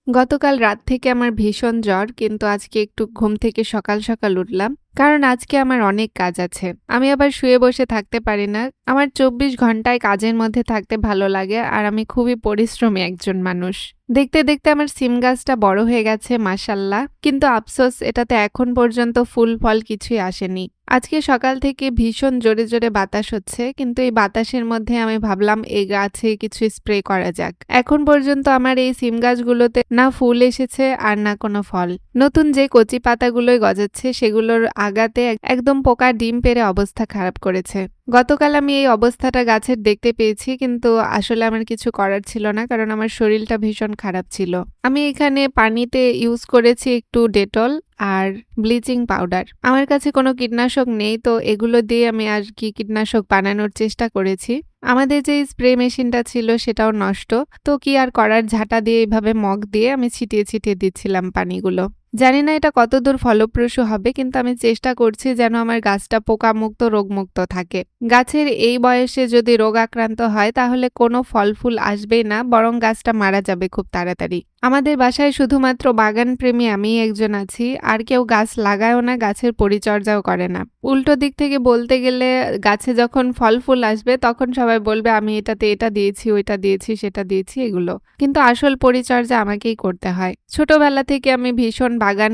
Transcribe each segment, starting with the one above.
গতকাল রাত থেকে আমার ভীষণ জ্বর, কিন্তু আজকে একটু ঘুম থেকে সকাল সকাল উঠলাম। কারণ আজকে আমার অনেক কাজ আছে। আমি আবার শুয়ে বসে থাকতে পারি না। আমার ২৪ ঘন্টায় কাজের মধ্যে থাকতে ভালো লাগে, আর আমি খুবই পরিশ্রমী একজন মানুষ। দেখতে দেখতে আমার সিম গাছটা বড় হয়ে গেছে মাশাআল্লাহ। কিন্তু আফসোস, এটাতে এখন পর্যন্ত ফুল ফল কিছুই আসেনি। আজকে সকাল থেকে ভীষণ জোরে জোরে বাতাস হচ্ছে, কিন্তু এই বাতাসের মধ্যে আমি ভাবলাম এই গাছে কিছু স্প্রে করা যাক। এখন পর্যন্ত আমার এই সিম গাছগুলোতে না ফুল এসেছে আর না কোনো ফল। নতুন যে কচি পাতাগুলোই গজাচ্ছে সেগুলোর আগাতে একদম পোকা ডিম পেড়ে অবস্থা খারাপ করেছে। গতকাল আমি এই অবস্থাটা গাছের দেখতে পেয়েছি, কিন্তু আসলে আমার কিছু করার ছিল না, কারণ আমার শরীরটা ভীষণ খারাপ ছিল। আমি এখানে পানিতে ইউজ করেছি একটু ডেটল আর ব্লিচিং পাউডার। আমার কাছে কোনো কীটনাশক নেই, তো এগুলো দিয়ে আমি আর কি কীটনাশক বানানোর চেষ্টা করেছি। আমাদের যে স্প্রে মেশিনটা ছিল সেটাও নষ্ট, তো কি আর করার, ঝাঁটা দিয়ে এইভাবে মগ দিয়ে আমি ছিটিয়ে ছিটিয়ে দিচ্ছিলাম পানিগুলো। জানি না এটা কতদূর ফলপ্রসূ হবে, কিন্তু আমি চেষ্টা করছি যেন আমার গাছটা পোকামুক্ত রোগমুক্ত থাকে। গাছের এই বয়সে যদি রোগ আক্রান্ত হয় তাহলে কোনো ফল ফুল আসবেই না, বরং গাছটা মারা যাবে খুব তাড়াতাড়ি। আমাদের বাসায় শুধুমাত্র বাগান প্রেমী আমিই একজন আছি, আর কেউ গাছ লাগায়ও না, গাছের পরিচর্যাও করে না। উল্টো দিক থেকে বলতে গেলে গাছে যখন ফল ফুল আসবে তখন সবাই বলবে আমি এটাতে এটা দিয়েছি, ওইটা দিয়েছি, সেটা দিয়েছি, এগুলো। কিন্তু আসল পরিচর্যা আমাকেই করতে হয়। ছোটবেলা থেকে আমি ভীষণ বাগান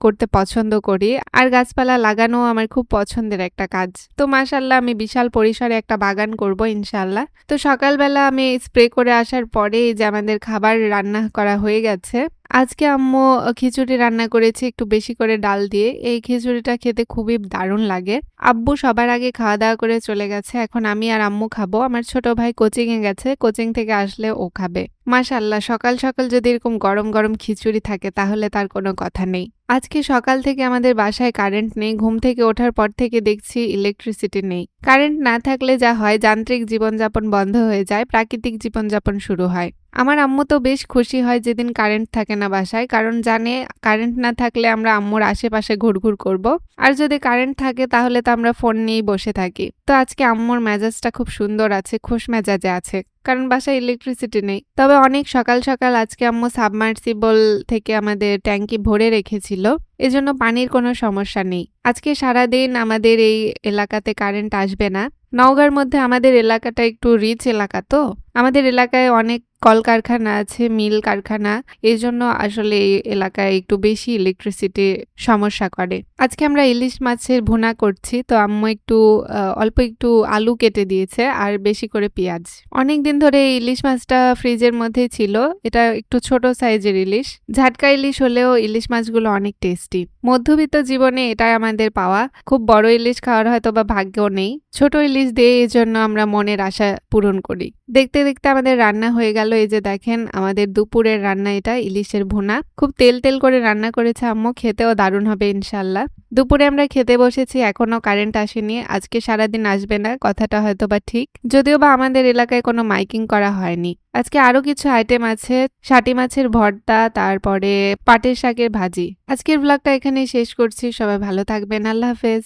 করতে পছন্দ করি, আর গাছপালা লাগানো আমার খুব পছন্দের একটা কাজ। তো মাশাআল্লাহ আমি বিশাল পরিসরে একটা বাগান করব ইনশাআল্লাহ। তো সকালবেলা আমি স্প্রে করে আসার পরে এই যে আমাদের খাবার রান্না করা হয়ে গেছে। আজকে আম্মু খিচুড়ি রান্না করেছে একটু বেশি করে ডাল দিয়ে। এই খিচুড়িটা খেতে খুবই দারুণ লাগে। আব্বু সবার আগে খাওয়া দাওয়া করে চলে গেছে। এখন আমি আর আম্মু খাবো। আমার ছোট ভাই কোচিং এ গেছে, কোচিং থেকে আসলে ও খাবে। মাশাআল্লাহ, সকাল সকাল যদি এরকম গরম গরম খিচুড়ি থাকে তাহলে তার কোনো কথা নেই। আজকে সকাল থেকে আমাদের বাসায় কারেন্ট নেই। ঘুম থেকে ওঠার পর থেকে দেখছি ইলেকট্রিসিটি নেই। কারেন্ট না থাকলে যা হয়, যান্ত্রিক জীবনযাপন বন্ধ হয়ে যায়, প্রাকৃতিক জীবনযাপন শুরু হয়। আমার আম্মু তো বেশ খুশি হয় যেদিন কারেন্ট থাকে না বাসায়, কারণ জানে কারেন্ট না থাকলে আমরা আম্মুর আশেপাশে ঘুরঘুর করব। আর যদি কারেন্ট থাকে তাহলে তো আমরা ফোন নিয়েই বসে থাকি। তো আজকে আম্মুর মেজাজটা খুব সুন্দর আছে, খোশ মেজাজে আছে, কারণ বাসায় ইলেকট্রিসিটি নেই। তবে অনেক সকাল সকাল আজকে আম্মু সাবমার্সিবল থেকে আমাদের ট্যাঙ্কি ভরে রেখেছিল, এজন্য পানির কোনো সমস্যা নেই। আজকে সারাদিন আমাদের এই এলাকাতে কারেন্ট আসবে না। নওগাঁর মধ্যে আমাদের এলাকাটা একটু রিচ এলাকা, তো আমাদের এলাকায় অনেক কলকারখানা আছে, মিল কারখানা, এজন্য আসলে এই এলাকায় একটু বেশি ইলেকট্রিসিটি সমস্যা করে। আজকে আমরা ইলিশ মাছের ভুনা করছি, তো আম্মু একটু অল্প একটু আলু কেটে দিয়েছে আর বেশি করে পেঁয়াজ। অনেকদিন ধরে এই ইলিশ মাছটা ফ্রিজের মধ্যেই ছিল। এটা একটু ছোট সাইজের ইলিশ, ঝাটকা ইলিশ হলেও ইলিশ মাছগুলো অনেক টেস্টি। মধ্যবিত্ত জীবনে এটাই আমাদের পাওয়া। খুব বড় ইলিশ খাওয়ার হয়তো বা ভাগ্যও নেই, ছোট ইলিশ দিয়ে এই জন্য আমরা মনের আশা পূরণ করি। দেখতে দেখতে আমাদের রান্না হয়ে গেল। এই যে দেখেন আমাদের দুপুরের রান্না, এটা ইলিশের ভুনা। খুব তেল তেল করে রান্না করেছে আম্মু, খেতেও দারুণ হবে ইনশাল্লাহ। দুপুরে আমরা খেতে বসেছি, এখনো কারেন্ট আসেনি। আজকে সারাদিন আসবে না, কথাটা হয়তো বা ঠিক, যদিও বা আমাদের এলাকায় কোনো মাইকিং করা হয়নি। আজকে আরো কিছু আইটেম আছে, শাটি মাছের ভর্তা, তারপরে পাটের শাকের ভাজি। আজকের ব্লগটা এখানেই শেষ করছি। সবাই ভালো থাকবেন, আল্লাহ হাফেজ।